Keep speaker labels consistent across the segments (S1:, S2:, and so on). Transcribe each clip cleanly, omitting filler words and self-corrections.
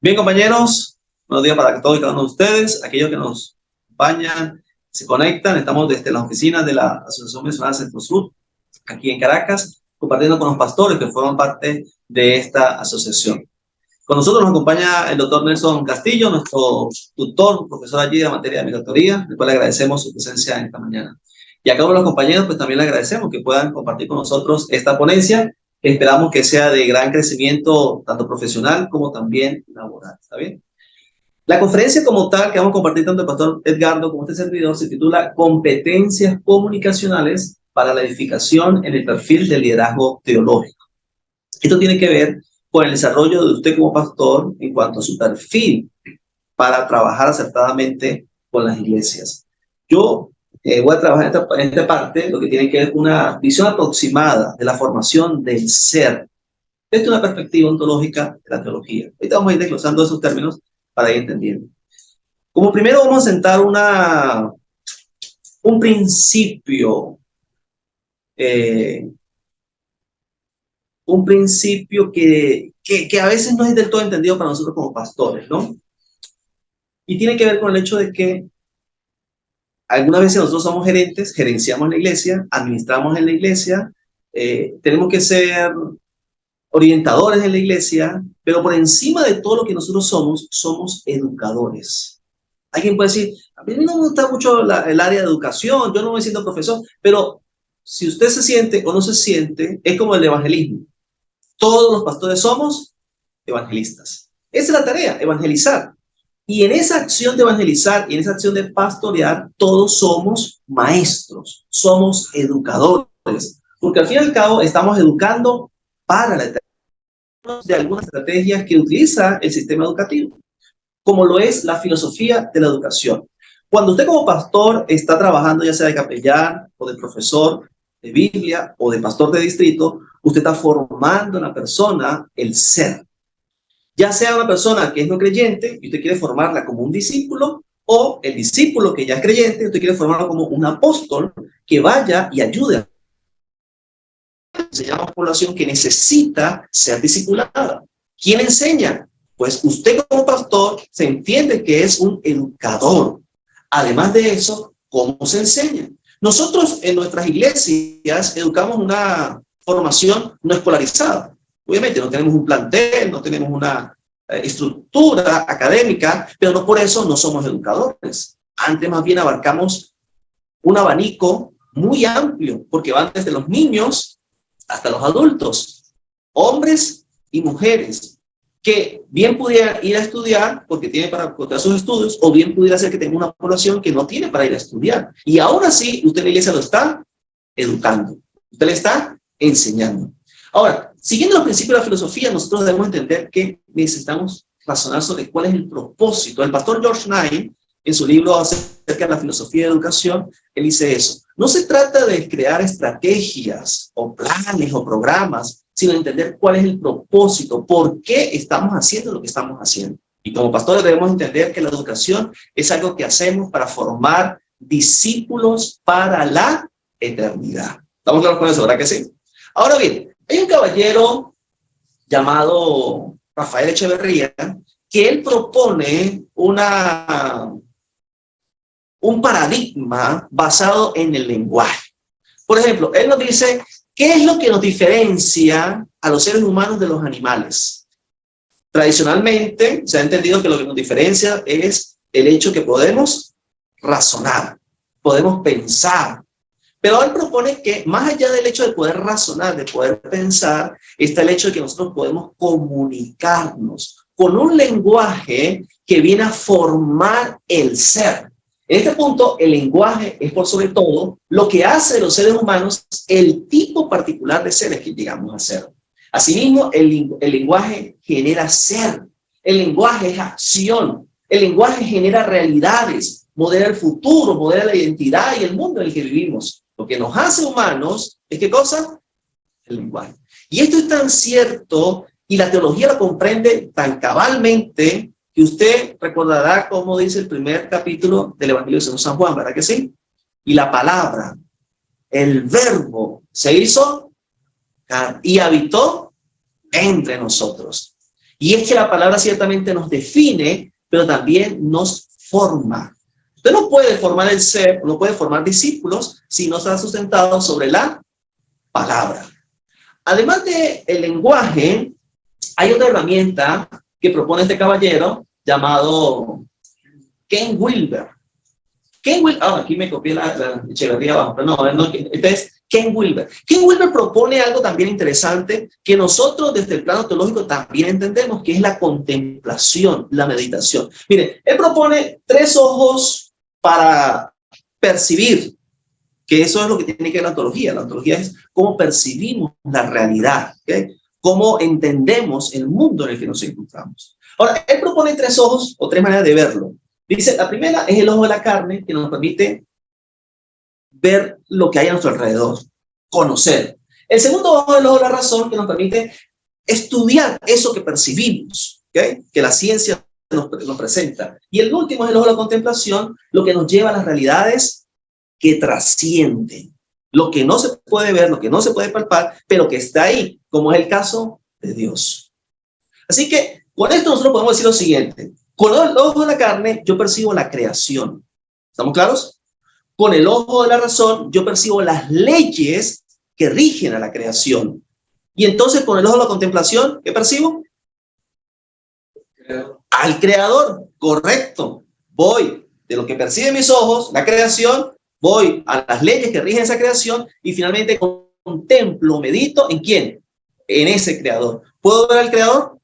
S1: Bien, compañeros, buenos días para todos y cada uno de ustedes, aquellos que nos acompañan, se conectan. Estamos desde la oficina de la Asociación Misional Centro Sur, aquí en Caracas, compartiendo con los pastores que forman parte de esta asociación. Con nosotros nos acompaña el doctor Nelson Castillo, nuestro tutor, profesor allí de la materia de migratoría, al cual le agradecemos su presencia esta mañana. Y a cada uno de los compañeros, pues también le agradecemos que puedan compartir con nosotros esta ponencia, que esperamos que sea de gran crecimiento, tanto profesional como también laboral. ¿Está bien? La conferencia como tal, que vamos a compartir tanto el pastor Edgardo como este servidor, se titula Competencias comunicacionales para la edificación en el perfil del liderazgo teológico. Esto tiene que ver con el desarrollo de usted como pastor en cuanto a su perfil para trabajar acertadamente con las iglesias. Yo voy a trabajar en esta parte, lo que tiene que ver con una visión aproximada de la formación del ser, desde una perspectiva ontológica de la teología. Ahorita vamos a ir desglosando esos términos para ir entendiendo. Como primero vamos a sentar un principio, que a veces no es del todo entendido para nosotros como pastores, ¿no? Y tiene que ver con el hecho de que algunas veces nosotros somos gerentes, gerenciamos en la iglesia, administramos en la iglesia, tenemos que ser orientadores en la iglesia, pero por encima de todo lo que nosotros somos educadores. Alguien puede decir, a mí no me gusta mucho el área de educación, yo no me siento profesor, pero si usted se siente o no se siente, es como el evangelismo. Todos los pastores somos evangelistas. Esa es la tarea, evangelizar. Y en esa acción de evangelizar y en esa acción de pastorear, todos somos maestros, somos educadores, porque al fin y al cabo estamos educando para la eternidad de algunas estrategias que utiliza el sistema educativo, como lo es la filosofía de la educación. Cuando usted como pastor está trabajando, ya sea de capellán o de profesor de Biblia o de pastor de distrito, usted está formando en la persona el ser. Ya sea una persona que es no creyente y usted quiere formarla como un discípulo, o el discípulo que ya es creyente y usted quiere formarlo como un apóstol que vaya y ayude. Se llama población que necesita ser discipulada. ¿Quién enseña? Pues usted como pastor se entiende que es un educador. Además de eso, ¿cómo se enseña? Nosotros en nuestras iglesias educamos una formación no escolarizada. Obviamente no tenemos un plantel, no tenemos una estructura académica, pero no por eso no somos educadores. Antes más bien abarcamos un abanico muy amplio, porque van desde los niños hasta los adultos, hombres y mujeres, que bien pudiera ir a estudiar porque tiene para contar sus estudios, o bien pudiera ser que tenga una población que no tiene para ir a estudiar. Y aún así, usted en la iglesia lo está educando, usted le está enseñando. Ahora, siguiendo los principios de la filosofía, nosotros debemos entender que necesitamos razonar sobre cuál es el propósito. El pastor George Knight, en su libro acerca de la filosofía de educación, él dice eso. No se trata de crear estrategias o planes o programas, sino de entender cuál es el propósito, por qué estamos haciendo lo que estamos haciendo. Y como pastores debemos entender que la educación es algo que hacemos para formar discípulos para la eternidad. ¿Estamos claros con eso, verdad que sí? Ahora bien, hay un caballero llamado Rafael Echeverría que él propone un paradigma basado en el lenguaje. Por ejemplo, él nos dice, ¿qué es lo que nos diferencia a los seres humanos de los animales? Tradicionalmente se ha entendido que lo que nos diferencia es el hecho que podemos razonar, podemos pensar. Pero él propone que más allá del hecho de poder razonar, de poder pensar, está el hecho de que nosotros podemos comunicarnos con un lenguaje que viene a formar el ser. En este punto, el lenguaje es por sobre todo lo que hace de los seres humanos el tipo particular de seres que llegamos a ser. Asimismo, el lenguaje genera ser, el lenguaje es acción, el lenguaje genera realidades, modela el futuro, modela la identidad y el mundo en el que vivimos. Lo que nos hace humanos es ¿qué cosa? El lenguaje. Y esto es tan cierto y la teología lo comprende tan cabalmente que usted recordará cómo dice el primer capítulo del Evangelio de San Juan, ¿verdad que sí? Y la palabra, el verbo, se hizo y habitó entre nosotros. Y es que la palabra ciertamente nos define, pero también nos forma. Usted no puede formar el ser, no puede formar discípulos si no está sustentado sobre la palabra. Además del lenguaje, hay otra herramienta que propone este caballero llamado Ken Wilber. Aquí me copié la Echeverría abajo, pero no, entonces Ken Wilber. Ken Wilber propone algo también interesante que nosotros desde el plano teológico también entendemos, que es la contemplación, la meditación. Mire, él propone 3 ojos para percibir, que eso es lo que tiene que ver la ontología. La ontología es cómo percibimos la realidad, ¿okay? Cómo entendemos el mundo en el que nos encontramos. Ahora, él propone 3 ojos o 3 maneras de verlo. Dice, la primera es el ojo de la carne, que nos permite ver lo que hay a nuestro alrededor, conocer. El segundo ojo es el ojo de la razón, que nos permite estudiar eso que percibimos, ¿okay? Que la ciencia nos presenta. Y el último es el ojo de la contemplación, lo que nos lleva a las realidades que trascienden. Lo que no se puede ver, lo que no se puede palpar, pero que está ahí, como es el caso de Dios. Así que, con esto nosotros podemos decir lo siguiente. Con el ojo de la carne, yo percibo la creación. ¿Estamos claros? Con el ojo de la razón, yo percibo las leyes que rigen a la creación. Y entonces, con el ojo de la contemplación, ¿qué percibo? Al Creador. Correcto. Voy de lo que perciben mis ojos, la creación, voy a las leyes que rigen esa creación y finalmente contemplo, medito, ¿en quién? En ese Creador. ¿Puedo ver al Creador?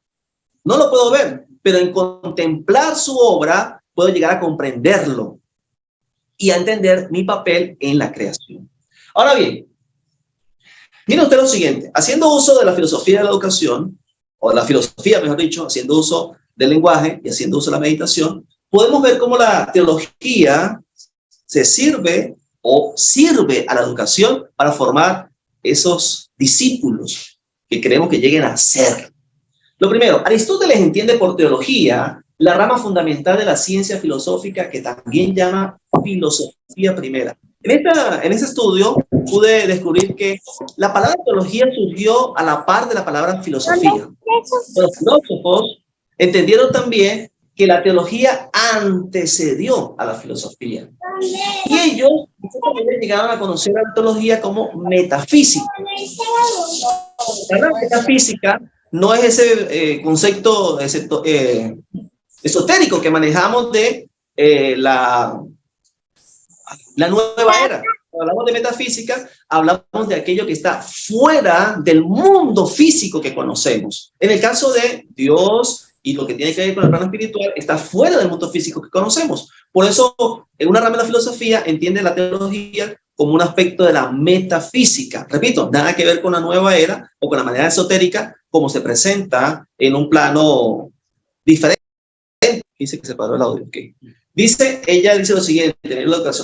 S1: No lo puedo ver, pero en contemplar su obra puedo llegar a comprenderlo y a entender mi papel en la creación. Ahora bien, mire usted lo siguiente. Haciendo uso de la filosofía de la educación, o de la filosofía, mejor dicho, haciendo uso del lenguaje y haciendo uso de la meditación, podemos ver cómo la teología se sirve o sirve a la educación para formar esos discípulos que queremos que lleguen a ser. Lo primero, Aristóteles entiende por teología la rama fundamental de la ciencia filosófica que también llama filosofía primera. En ese estudio pude descubrir que la palabra teología surgió a la par de la palabra filosofía. Los filósofos entendieron también que la teología antecedió a la filosofía. Y ellos llegaron a conocer a la teología como metafísica. La metafísica no es ese concepto esotérico que manejamos de la nueva era. Cuando hablamos de metafísica, hablamos de aquello que está fuera del mundo físico que conocemos. En el caso de Dios y lo que tiene que ver con el plano espiritual, está fuera del mundo físico que conocemos. Por eso, en una rama de la filosofía, entiende la teología como un aspecto de la metafísica. Repito, nada que ver con la nueva era o con la manera esotérica como se presenta en un plano diferente. Dice que se paró el audio. Okay. Ella dice lo siguiente,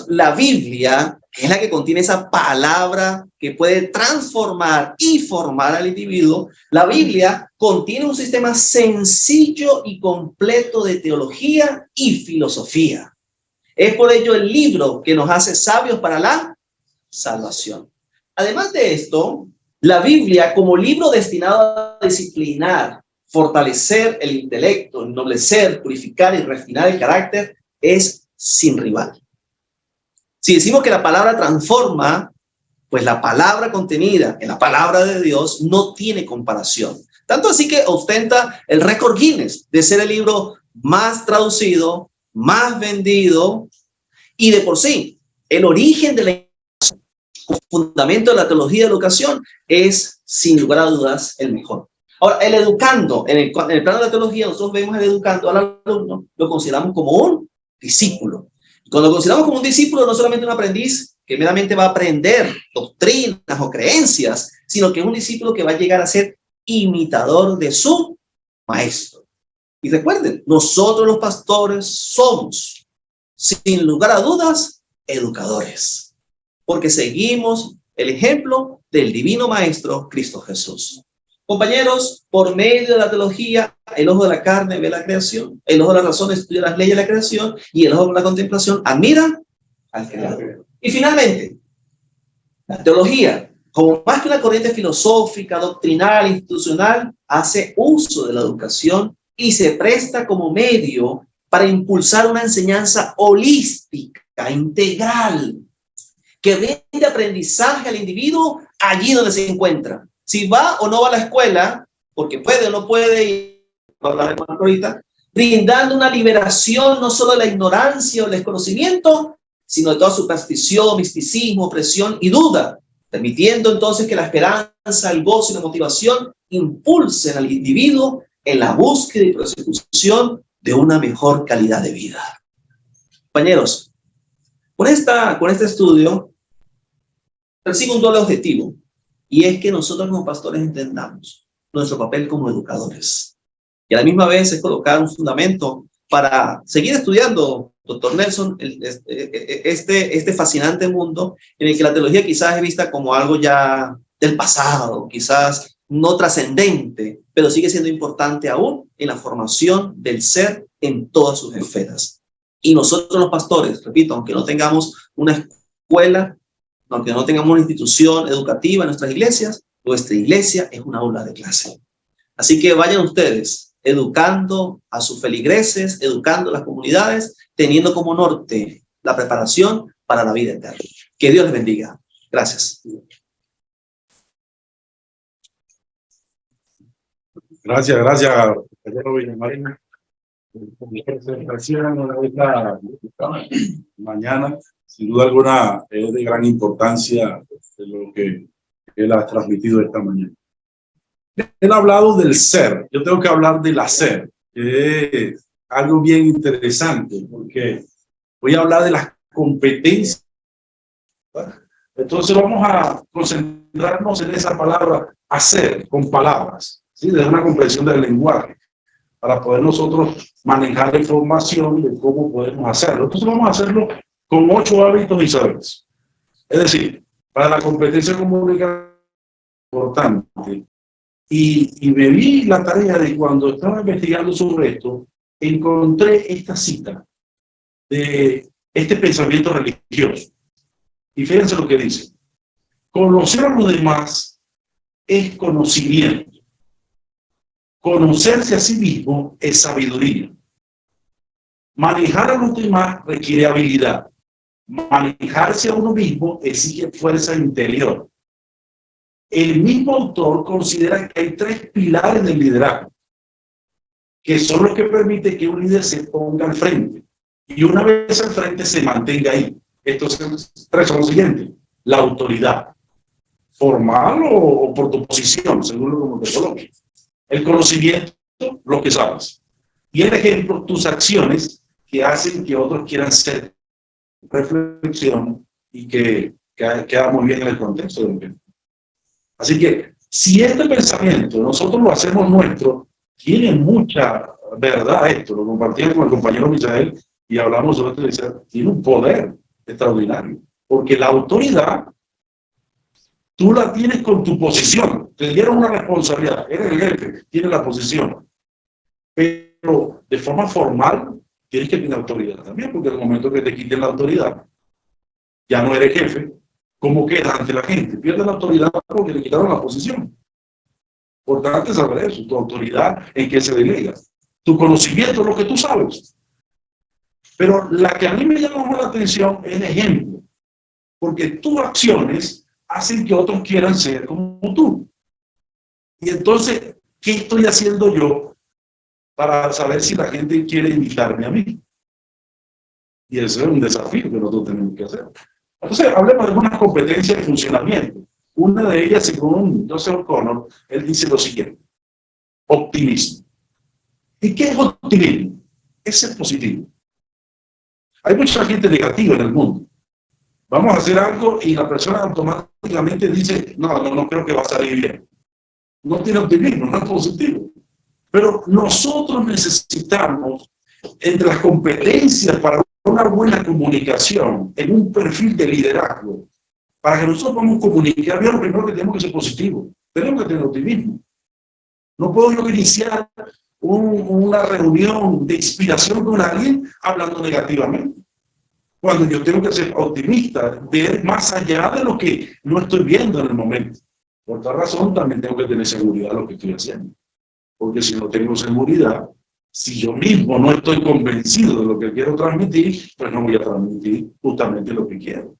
S1: la Biblia, que es la que contiene esa palabra que puede transformar y formar al individuo, la Biblia contiene un sistema sencillo y completo de teología y filosofía. Es por ello el libro que nos hace sabios para la salvación. Además de esto, la Biblia, como libro destinado a disciplinar, fortalecer el intelecto, ennoblecer, purificar y refinar el carácter, es sin rival. Si decimos que la palabra transforma, pues la palabra contenida en la palabra de Dios no tiene comparación. Tanto así que ostenta el récord Guinness de ser el libro más traducido, más vendido, y de por sí, el origen de la fundamento de la teología de la educación es, sin lugar a dudas, el mejor. Ahora, el educando, en el plano de la teología, nosotros vemos el educando al alumno, lo consideramos como un discípulo. Cuando lo consideramos como un discípulo, no solamente un aprendiz que meramente va a aprender doctrinas o creencias, sino que es un discípulo que va a llegar a ser imitador de su maestro. Y recuerden, nosotros los pastores somos, sin lugar a dudas, educadores, porque seguimos el ejemplo del divino maestro Cristo Jesús. Compañeros, por medio de la teología, el ojo de la carne ve la creación, el ojo de la razón estudia las leyes de la creación y el ojo de la contemplación admira al Creador. Y finalmente, la teología, como más que una corriente filosófica, doctrinal, institucional, hace uso de la educación y se presta como medio para impulsar una enseñanza holística, integral, que brinde aprendizaje al individuo allí donde se encuentra. Si va o no va a la escuela, porque puede o no puede, y hablaremos ahorita, brindando una liberación no solo de la ignorancia o el desconocimiento, sino de toda superstición, misticismo, opresión y duda, permitiendo entonces que la esperanza, el gozo y la motivación impulsen al individuo en la búsqueda y persecución de una mejor calidad de vida. Compañeros, con este estudio persigo un doble objetivo, y es que nosotros como pastores entendamos nuestro papel como educadores. Y a la misma vez es colocar un fundamento para seguir estudiando, doctor Nelson, este fascinante mundo en el que la teología quizás es vista como algo ya del pasado, quizás no trascendente, pero sigue siendo importante aún en la formación del ser en todas sus esferas. Y nosotros los pastores, repito, aunque no tengamos una escuela, aunque no tengamos una institución educativa en nuestras iglesias, nuestra iglesia es una aula de clase. Así que vayan ustedes educando a sus feligreses, educando a las comunidades, teniendo como norte la preparación para la vida eterna. Que Dios les bendiga. Gracias.
S2: Gracias, Pedro Villamarín, por la presentación de esta mañana. Sin duda alguna es de gran importancia de lo que él ha transmitido esta mañana. Él ha hablado del ser, yo tengo que hablar del hacer, que es algo bien interesante, porque voy a hablar de las competencias. Entonces vamos a concentrarnos en esa palabra hacer, con palabras, ¿sí? Desde una comprensión del lenguaje, para poder nosotros manejar la información de cómo podemos hacerlo. Entonces vamos a hacerlo con 8 hábitos y saberes. Es decir, para la competencia comunicativa importante. Y me vi la tarea de cuando estaba investigando sobre esto, encontré esta cita de este pensamiento religioso. Y fíjense lo que dice. Conocer a los demás es conocimiento. Conocerse a sí mismo es sabiduría. Manejar a los demás requiere habilidad. Manejarse a uno mismo exige fuerza interior. El mismo autor considera que hay 3 pilares del liderazgo, que son los que permiten que un líder se ponga al frente. Y una vez al frente se mantenga ahí. Estos 3 son los siguientes. La autoridad, formal o por tu posición, según lo que te coloques. El conocimiento, lo que sabes. Y el ejemplo, tus acciones que hacen que otros quieran ser. Reflexión y que queda muy bien en el contexto de lo que. Así que, si este pensamiento nosotros lo hacemos nuestro, tiene mucha verdad esto, lo compartimos con el compañero Misael y hablamos sobre esto, tiene un poder extraordinario, porque la autoridad, tú la tienes con tu posición, te dieron una responsabilidad, eres el jefe, tienes la posición, pero de forma formal, tienes que tener autoridad también, porque en el momento que te quiten la autoridad, ya no eres jefe. ¿Cómo queda ante la gente? Pierdes la autoridad porque le quitaron la posición. Importante saber eso, tu autoridad en qué se delega. Tu conocimiento es lo que tú sabes. Pero la que a mí me llama más la atención es el ejemplo. Porque tus acciones hacen que otros quieran ser como tú. Y entonces, ¿qué estoy haciendo yo para saber si la gente quiere invitarme a mí? Y ese es un desafío que nosotros tenemos que hacer. Entonces, hablemos de algunas competencias de funcionamiento. Una de ellas, según Joseph O'Connor, él dice lo siguiente: optimismo. ¿Y qué es optimismo? Es ser positivo. Hay mucha gente negativa en el mundo. Vamos a hacer algo y la persona automáticamente dice, no creo que va a salir bien. No tiene optimismo, no es positivo. Pero nosotros necesitamos, entre las competencias para una buena comunicación, en un perfil de liderazgo, para que nosotros podamos comunicar bien, lo primero que tenemos que ser positivo. Tenemos que tener optimismo. No puedo yo iniciar una reunión de inspiración con alguien hablando negativamente. Cuando yo tengo que ser optimista, ver más allá de lo que no estoy viendo en el momento. Por otra razón, también tengo que tener seguridad de lo que estoy haciendo. Porque si no tengo seguridad, si yo mismo no estoy convencido de lo que quiero transmitir, pues no voy a transmitir justamente lo que quiero.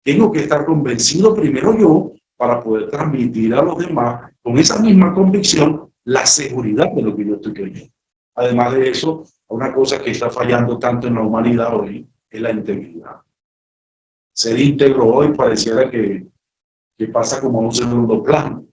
S2: Tengo que estar convencido primero yo para poder transmitir a los demás con esa misma convicción la seguridad de lo que yo estoy creyendo. Además de eso, una cosa que está fallando tanto en la humanidad hoy es la integridad. Ser íntegro hoy pareciera que pasa como a un segundo plano.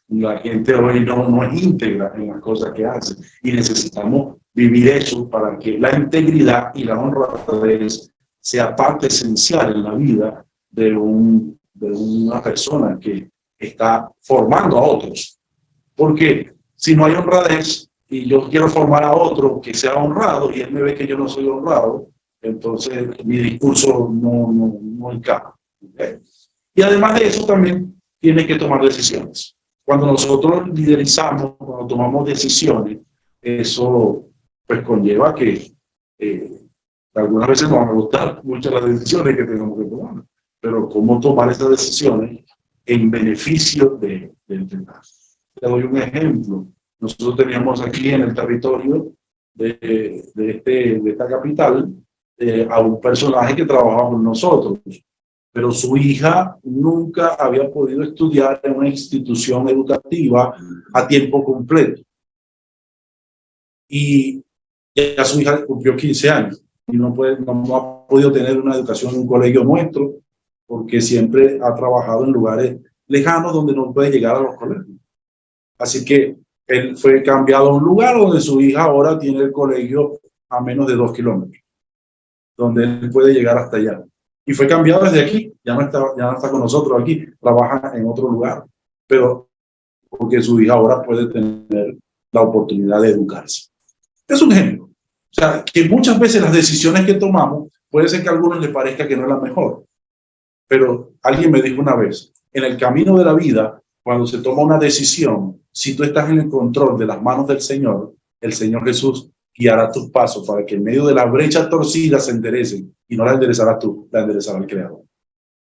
S2: La gente hoy no es íntegra en las cosas que hace y necesitamos vivir eso para que la integridad y la honradez sea parte esencial en la vida de una persona que está formando a otros. Porque si no hay honradez y yo quiero formar a otro que sea honrado y él me ve que yo no soy honrado, entonces mi discurso no encaja. ¿Okay? Y además de eso también tiene que tomar decisiones. Cuando nosotros liderizamos, cuando tomamos decisiones, eso pues conlleva que algunas veces nos van a gustar muchas las decisiones que tenemos que tomar, pero cómo tomar esas decisiones en beneficio del demás. Le doy un ejemplo. Nosotros teníamos aquí en el territorio de esta capital a un personaje que trabajaba con nosotros, pero su hija nunca había podido estudiar en una institución educativa a tiempo completo. Y ya su hija cumplió 15 años y no ha podido tener una educación en un colegio nuestro porque siempre ha trabajado en lugares lejanos donde no puede llegar a los colegios. Así que él fue cambiado a un lugar donde su hija ahora tiene el colegio a menos de 2 kilómetros, donde él puede llegar hasta allá. Y fue cambiado desde aquí, ya no está con nosotros aquí, trabaja en otro lugar, pero porque su hija ahora puede tener la oportunidad de educarse. Es un ejemplo. O sea, que muchas veces las decisiones que tomamos, puede ser que a algunos les parezca que no es la mejor, pero alguien me dijo una vez, en el camino de la vida, cuando se toma una decisión, si tú estás en el control de las manos del Señor, el Señor Jesús guiará tus pasos para que en medio de las brechas torcidas se enderecen, y no la enderezarás tú, la enderezará el Creador.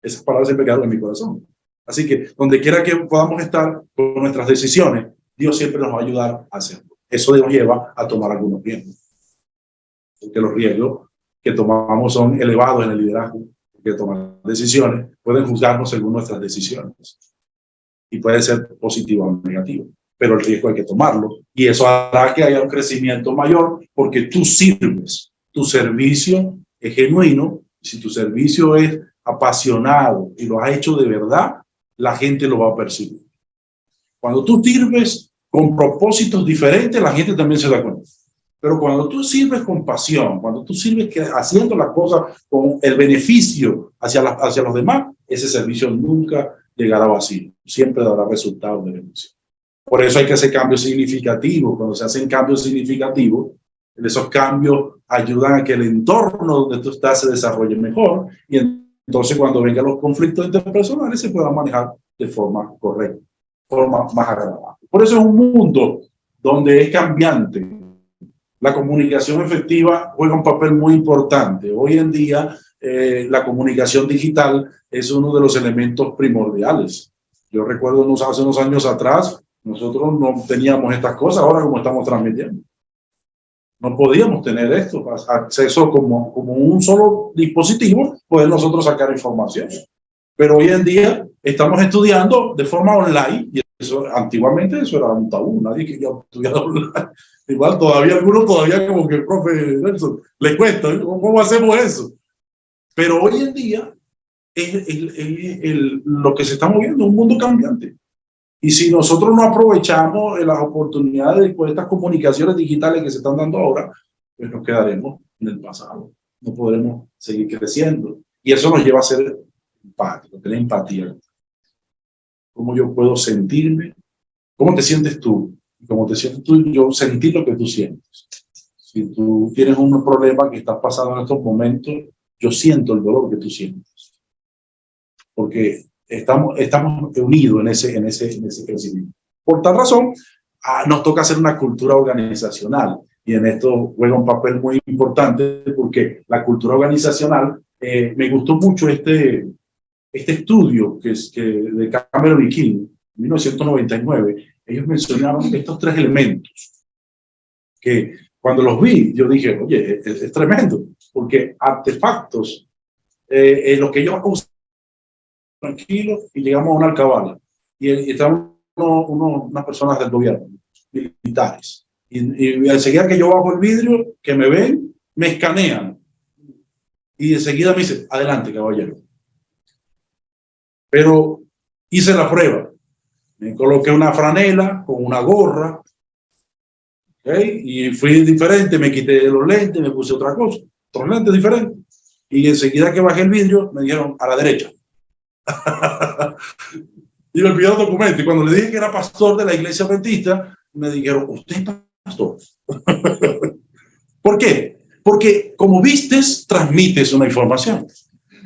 S2: Esas palabras siempre quedaron en mi corazón. Así que donde quiera que podamos estar con nuestras decisiones, Dios siempre nos va a ayudar a hacerlo. Eso nos lleva a tomar algunos riesgos. Porque los riesgos que tomamos son elevados en el liderazgo, que tomar decisiones pueden juzgarnos según nuestras decisiones. Y puede ser positivo o negativo. Pero el riesgo hay que tomarlo. Y eso hará que haya un crecimiento mayor porque tú sirves. Tu servicio es genuino. Si tu servicio es apasionado y lo has hecho de verdad, la gente lo va a percibir. Cuando tú sirves con propósitos diferentes, la gente también se da cuenta. Pero cuando tú sirves con pasión, cuando tú sirves haciendo las cosas con el beneficio hacia los demás, ese servicio nunca llegará vacío. Siempre dará resultados de bendición. Por eso hay que hacer cambios significativos. Cuando se hacen cambios significativos, esos cambios ayudan a que el entorno donde tú estás se desarrolle mejor y entonces cuando vengan los conflictos interpersonales se puedan manejar de forma correcta, forma más agradable. Por eso es un mundo donde es cambiante. La comunicación efectiva juega un papel muy importante. Hoy en día la comunicación digital es uno de los elementos primordiales. Yo recuerdo hace unos años atrás, nosotros no teníamos estas cosas, ahora como estamos transmitiendo. No podíamos tener esto, acceso como un solo dispositivo, poder nosotros sacar información. Pero hoy en día estamos estudiando de forma online, y eso, antiguamente eso era un tabú, nadie quería estudiar online. Igual algunos como que el profe Nelson les cuesta, ¿cómo hacemos eso? Pero hoy en día lo que se está moviendo es un mundo cambiante. Y si nosotros no aprovechamos las oportunidades de estas comunicaciones digitales que se están dando ahora, pues nos quedaremos en el pasado. No podremos seguir creciendo. Y eso nos lleva a ser empáticos, tener empatía. ¿Cómo yo puedo sentirme? ¿Cómo te sientes tú? ¿Cómo te sientes tú? Yo sentir lo que tú sientes. Si tú tienes un problema que estás pasando en estos momentos, yo siento el dolor que tú sientes. Porque estamos unidos en ese crecimiento. Por tal razón, nos toca hacer una cultura organizacional y en esto juega un papel muy importante porque la cultura organizacional me gustó mucho este estudio que de Cameron y King, en 1999. Ellos mencionaron estos tres elementos que cuando los vi, yo dije, oye, es tremendo, porque artefactos, lo que ellos usan tranquilo y llegamos a una alcabala y están unas personas del gobierno, militares, y enseguida que yo bajo el vidrio, que me ven, me escanean y enseguida me dicen, adelante, caballero. Pero hice la prueba, me coloqué una franela con una gorra, ¿okay? Y fui diferente, me quité los lentes, me puse otra cosa, otros lentes diferentes, y enseguida que bajé el vidrio me dijeron a la derecha. Y me olvidé el documento, y cuando le dije que era pastor de la iglesia adventista, me dijeron, ¿usted es pastor? ¿Por qué? Porque como vistes, transmites una información.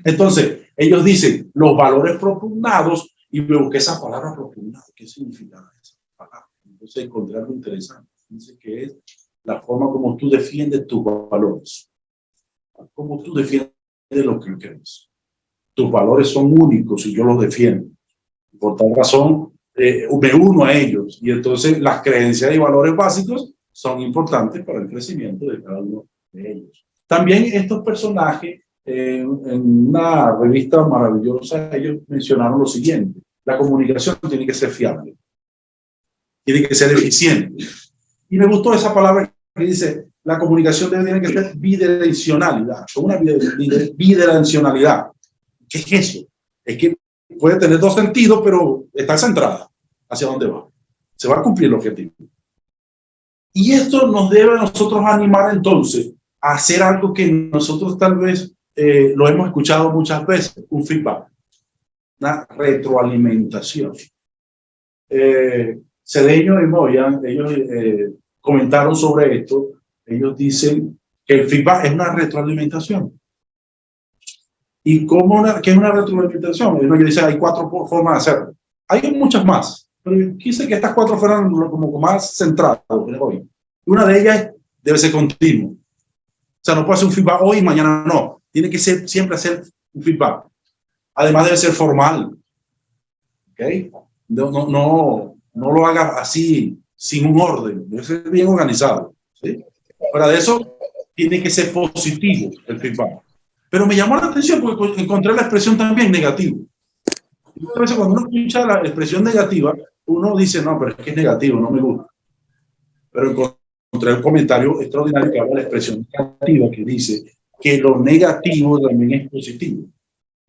S2: Entonces, ellos dicen los valores propugnados, y me busqué esa palabra propugnado. ¿Qué significa esa palabra? Entonces encontré algo interesante. Dice que es la forma como tú defiendes tus valores, como tú defiendes lo que crees. Tus valores son únicos y yo los defiendo. Por tal razón, me uno a ellos. Y entonces las creencias y valores básicos son importantes para el crecimiento de cada uno de ellos. También estos personajes, en una revista maravillosa, ellos mencionaron lo siguiente: la comunicación tiene que ser fiable, tiene que ser eficiente. Y me gustó esa palabra que dice, la comunicación tiene que ser bidireccionalidad, una bidireccionalidad. ¿Qué es eso? Es que puede tener dos sentidos, pero está centrada hacia dónde va. Se va a cumplir el objetivo. Y esto nos debe a nosotros animar entonces a hacer algo que nosotros tal vez lo hemos escuchado muchas veces, un feedback, una retroalimentación. Cedeño y Moya, ellos comentaron sobre esto. Ellos dicen que el feedback es una retroalimentación. ¿Y qué es una retroalimentación? Ellos dicen hay 4 formas de hacerlo. Hay muchas más, pero quise que estas 4 fueran como más centradas hoy. Una de ellas debe ser continuo. O sea, no puede ser un feedback hoy y mañana no. Tiene que ser, siempre hacer un feedback. Además debe ser formal. ¿Okay? No lo haga así, sin un orden. Debe ser bien organizado. ¿Sí? Fuera de eso, tiene que ser positivo el feedback. Pero me llamó la atención porque encontré la expresión también negativo. Entonces, cuando uno escucha la expresión negativa, uno dice, no, pero es que es negativo, no me gusta. Pero encontré un comentario extraordinario que habla de la expresión negativa, que dice que lo negativo también es positivo.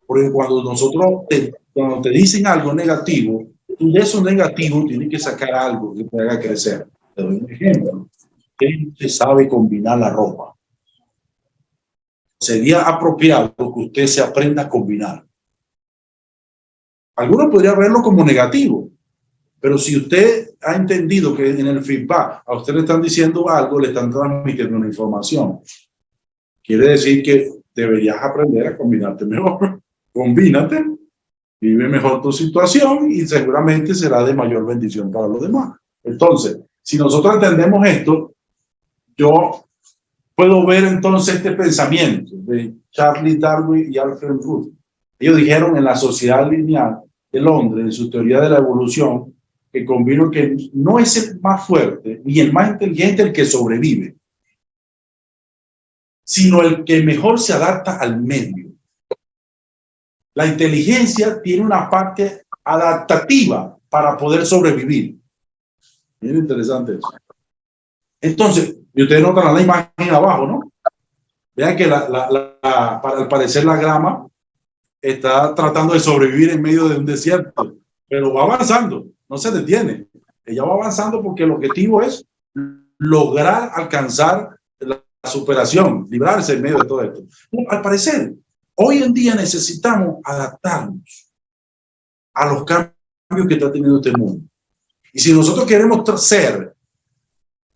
S2: Porque cuando te dicen algo negativo, tú de eso negativo tienes que sacar algo que te haga crecer. Te doy un ejemplo. Usted sabe combinar la ropa. Sería apropiado que usted se aprenda a combinar. Algunos podrían verlo como negativo, pero si usted ha entendido que en el feedback a usted le están diciendo algo, le están transmitiendo una información, quiere decir que deberías aprender a combinarte mejor. Combínate, vive mejor tu situación y seguramente será de mayor bendición para los demás. Entonces, si nosotros entendemos esto, yo puedo ver entonces este pensamiento de Charles Darwin y Alfred Ruth. Ellos dijeron en la Sociedad Lineal de Londres, en su teoría de la evolución, que convino que no es el más fuerte ni el más inteligente el que sobrevive, sino el que mejor se adapta al medio. La inteligencia tiene una parte adaptativa para poder sobrevivir. Bien interesante eso. Entonces, y ustedes notan la imagen abajo, ¿no? Vean que al parecer la grama está tratando de sobrevivir en medio de un desierto, pero va avanzando, no se detiene. Ella va avanzando porque el objetivo es lograr alcanzar la superación, librarse en medio de todo esto. Al parecer, hoy en día necesitamos adaptarnos a los cambios que está teniendo este mundo. Y si nosotros queremos ser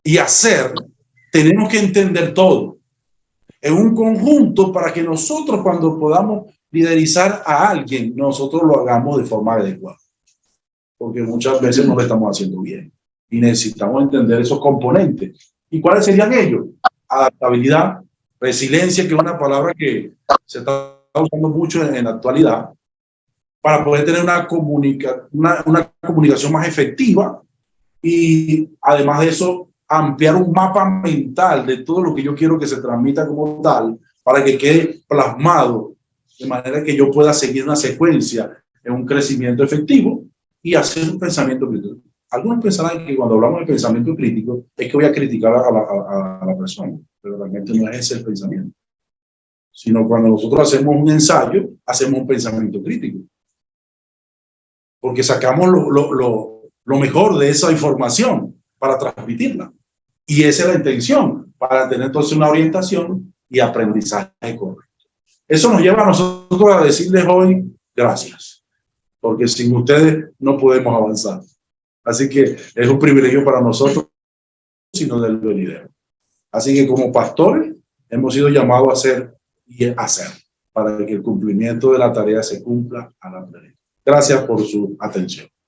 S2: y hacer, tenemos que entender todo en un conjunto para que nosotros, cuando podamos liderizar a alguien, nosotros lo hagamos de forma adecuada. Porque muchas veces no lo estamos haciendo bien. Y necesitamos entender esos componentes. ¿Y cuáles serían ellos? Adaptabilidad, resiliencia, que es una palabra que se está usando mucho en la actualidad para poder tener una comunicación más efectiva y además de eso ampliar un mapa mental de todo lo que yo quiero que se transmita como tal para que quede plasmado de manera que yo pueda seguir una secuencia en un crecimiento efectivo y hacer un pensamiento crítico. Algunos pensarán que cuando hablamos de pensamiento crítico es que voy a criticar a la persona, pero realmente no es ese el pensamiento, sino cuando nosotros hacemos un ensayo, hacemos un pensamiento crítico, porque sacamos lo mejor de esa información para transmitirla. Y esa es la intención, para tener entonces una orientación y aprendizaje correcto. Eso nos lleva a nosotros a decirles hoy gracias, porque sin ustedes no podemos avanzar. Así que es un privilegio para nosotros, sino del venidero. Así que como pastores hemos sido llamados a hacer y a hacer para que el cumplimiento de la tarea se cumpla a la plenitud. Gracias por su atención.